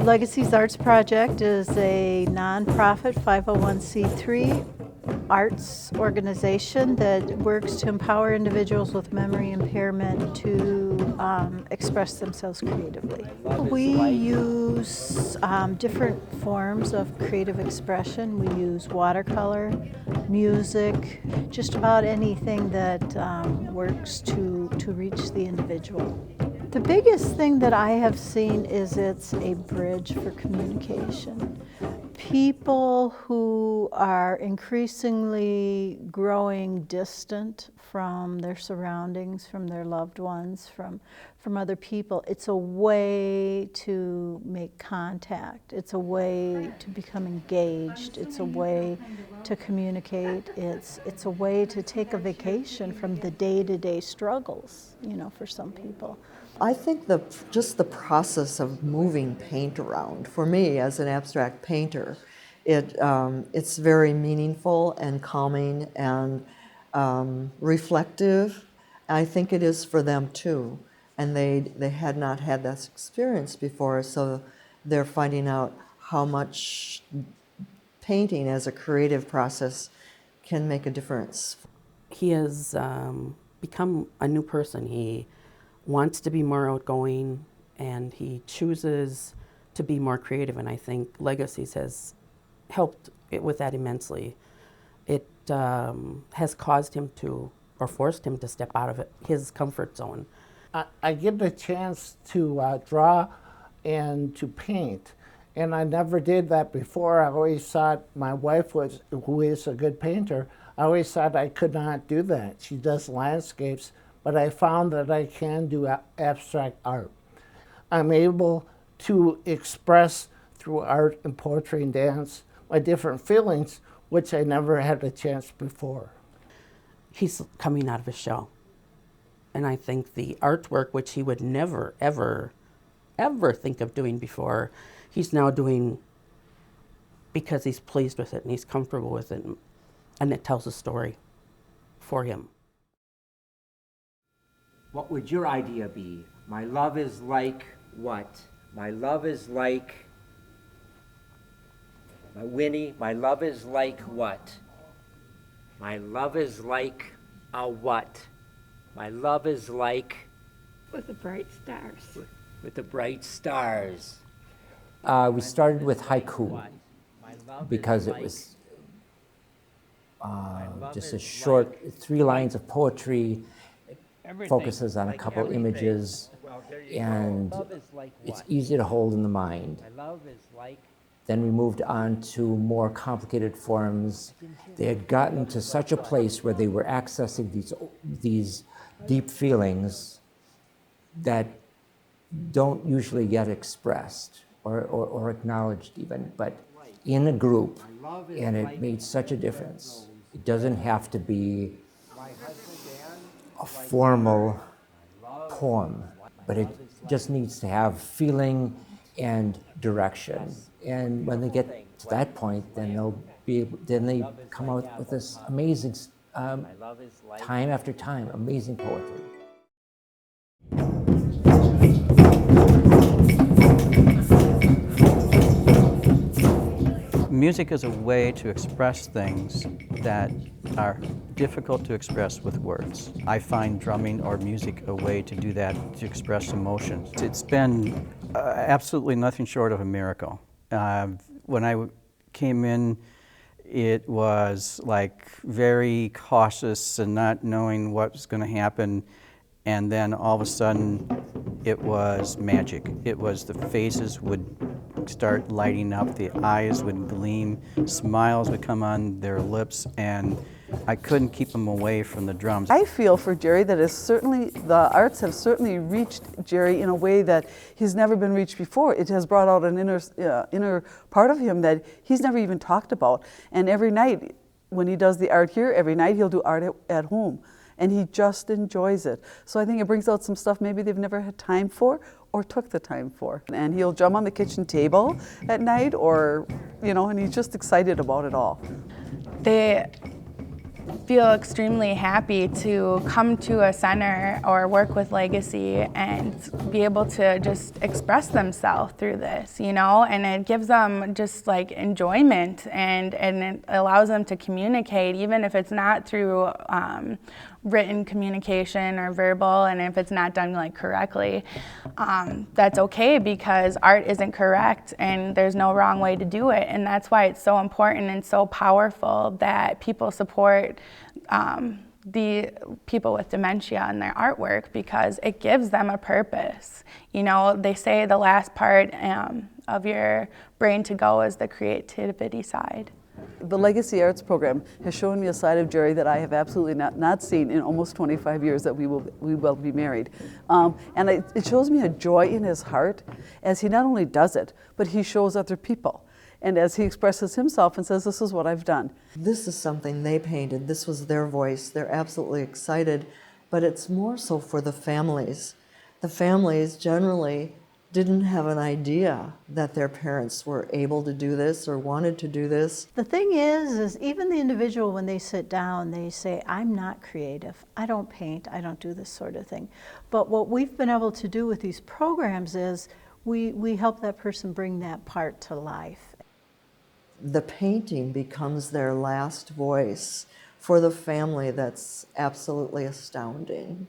Legacies Arts Project is a nonprofit 501c3 arts organization that works to empower individuals with memory impairment to express themselves creatively. We use different forms of creative expression. We use watercolor, music, just about anything that works to reach the individual. The biggest thing that I have seen is it's a bridge for communication. People who are increasingly growing distant from their surroundings, from their loved ones, from other people, it's a way to make contact. It's a way to become engaged. It's a way to communicate. It's a way to take a vacation from the day-to-day struggles, for some people. I think just the process of moving paint around, for me as an abstract painter, it's very meaningful and calming and reflective. I think it is for them too. And they had not had that experience before, so they're finding out how much painting as a creative process can make a difference. He has become a new person. He wants to be more outgoing, and he chooses to be more creative, and I think Legacies has helped with that immensely. It has caused him to, or forced him to step out of his comfort zone. I get the chance to draw and to paint, and I never did that before. I always thought my wife who is a good painter, I always thought I could not do that. She does landscapes, but I found that I can do abstract art. I'm able to express through art and poetry and dance my different feelings, which I never had a chance before. He's coming out of his shell. And I think the artwork, which he would never, ever, ever think of doing before, he's now doing because he's pleased with it and he's comfortable with it, and it tells a story for him. What would your idea be? My love is like what? My love is like, Winnie, my love is like what? My love is like a what? My love is like? With the bright stars. With the bright stars. We started with haiku because it was just a short 3 lines of poetry. Focuses on a couple images, and it's easy to hold in the mind. Then we moved on to more complicated forms. They had gotten to such a place where they were accessing these deep feelings that don't usually get expressed or acknowledged even, but in a group, and it made such a difference. It doesn't have to be a formal poem, but it just needs to have feeling and direction. And when they get to that point, then they come out with this amazing, time after time, amazing poetry. Music is a way to express things that are difficult to express with words. I find drumming or music a way to do that, to express emotions. It's been absolutely nothing short of a miracle. When I came in, it was like very cautious and not knowing what was going to happen, and then all of a sudden it was magic. It was the faces would start lighting up, the eyes would gleam, smiles would come on their lips, and I couldn't keep them away from the drums. I feel for Jerry that the arts have certainly reached Jerry in a way that he's never been reached before. It has brought out an inner part of him that he's never even talked about. And every night, when he does the art here, every night he'll do art at home. And he just enjoys it. So I think it brings out some stuff maybe they've never had time for or took the time for. And he'll drum on the kitchen table at night, or, and he's just excited about it all. The feel extremely happy to come to a center or work with Legacy and be able to just express themselves through this, you know, and it gives them just like enjoyment, and it allows them to communicate, even if it's not through written communication or verbal, and if it's not done like correctly, that's okay, because art isn't correct and there's no wrong way to do it. And that's why it's so important and so powerful that people support the people with dementia in their artwork, because it gives them a purpose. You know, they say the last part of your brain to go is the creativity side. The Legacy Arts program has shown me a side of Jerry that I have absolutely not seen in almost 25 years that we will be married. And it shows me a joy in his heart as he not only does it, but he shows other people. And as he expresses himself and says, this is what I've done. This is something they painted. This was their voice. They're absolutely excited, but it's more so for the families. The families generally didn't have an idea that their parents were able to do this or wanted to do this. The thing is even the individual, when they sit down, they say, I'm not creative. I don't paint. I don't do this sort of thing. But what we've been able to do with these programs is we help that person bring that part to life. The painting becomes their last voice for the family. That's absolutely astounding.